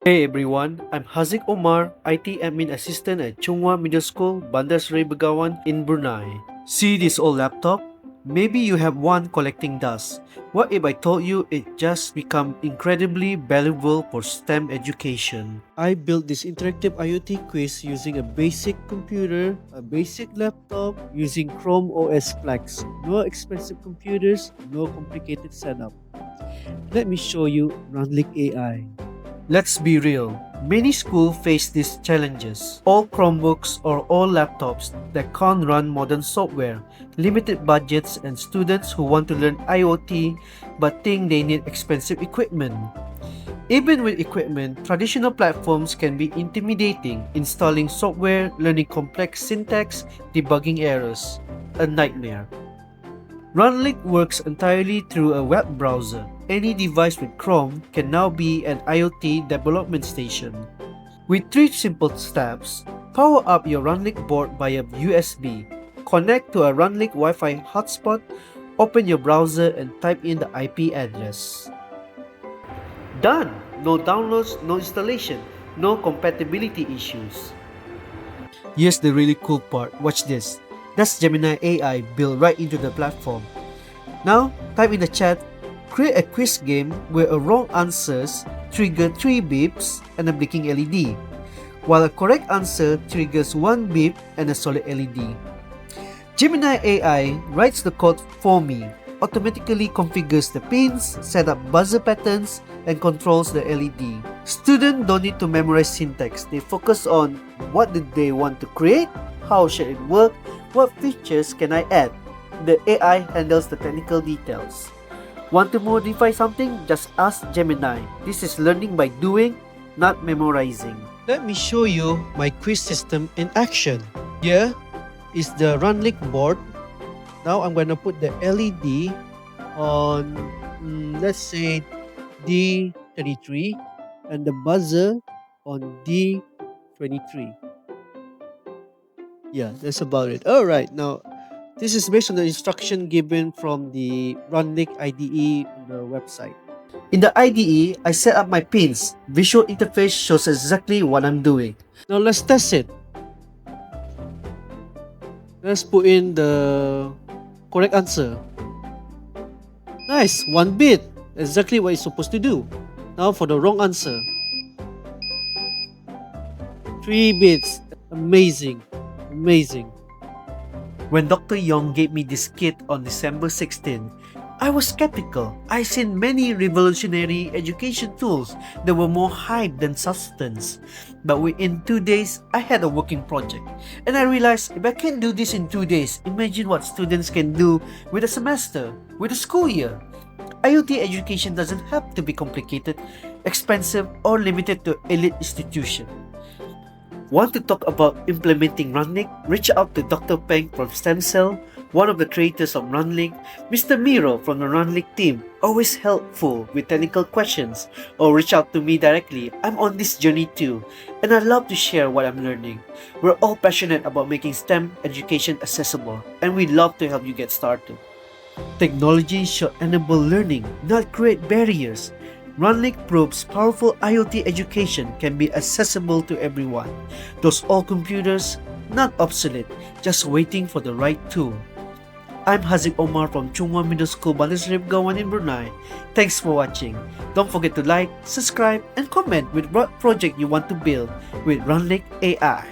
Hey everyone, I'm Haziq Omar, IT Admin Assistant at Chung Hwa Middle School, Bandar Seri Begawan in Brunei. See this old laptop? Maybe you have one collecting dust. What if I told you it just become incredibly valuable for STEM education? I built this interactive IoT quiz using a basic computer, a basic laptop, using Chrome OS Flex. No expensive computers, no complicated setup. Let me show you runlinc AI. Let's be real, many schools face these challenges. All Chromebooks or all laptops that can't run modern software, limited budgets, and students who want to learn IoT but think they need expensive equipment. Even with equipment, traditional platforms can be intimidating, installing software, learning complex syntax, debugging errors. A nightmare. runlinc works entirely through a web browser. Any device with Chrome can now be an IoT development station. With 3 simple steps, power up your runlinc board via USB, connect to a runlinc Wi-Fi hotspot, open your browser and type in the IP address. Done! No downloads, no installation, no compatibility issues. Here's the really cool part, watch this. That's Gemini AI built right into the platform. Now, type in the chat, create a quiz game where a wrong answers trigger 3 beeps and a blinking LED, while a correct answer triggers 1 beep and a solid LED. Gemini AI writes the code for me, automatically configures the pins, set up buzzer patterns, and controls the LED. Students don't need to memorize syntax, they focus on what do they want to create, how should it work, what features can I add. The AI handles the technical details. Want to modify something? Just ask Gemini. This is learning by doing, not memorizing. Let me show you my quiz system in action. Here is the runlinc board. Now I'm going to put the LED on, let's say, D33 and the buzzer on D23. Yeah, that's about it. Alright, now this is based on the instruction given from the runlinc IDE on the website. In the IDE, I set up my pins. Visual interface shows exactly what I'm doing. Now let's test it. Let's put in the correct answer. Nice, 1 bit. Exactly what it's supposed to do. Now for the wrong answer. 3 bits. Amazing. Amazing. When Dr. Yong gave me this kit on December 16, I was skeptical. I seen many revolutionary education tools that were more hype than substance. But within 2 days, I had a working project. And I realized if I can do this in 2 days, imagine what students can do with a semester, with a school year. IoT education doesn't have to be complicated, expensive, or limited to elite institutions. Want to talk about implementing runlinc? Reach out to Dr. Peng from Stem Cell, one of the creators of runlinc, Mr. Miro from the runlinc team, always helpful with technical questions, or reach out to me directly. I'm on this journey too, and I love to share what I'm learning. We're all passionate about making STEM education accessible, and we'd love to help you get started. Technology should enable learning, not create barriers. runlinc proves powerful IoT education can be accessible to everyone. Those old computers, not obsolete, just waiting for the right tool. I'm Haziq Omar from Chung Hwa Middle School, Bandar Seri Begawan in Brunei. Thanks for watching. Don't forget to like, subscribe, and comment with what project you want to build with runlinc AI.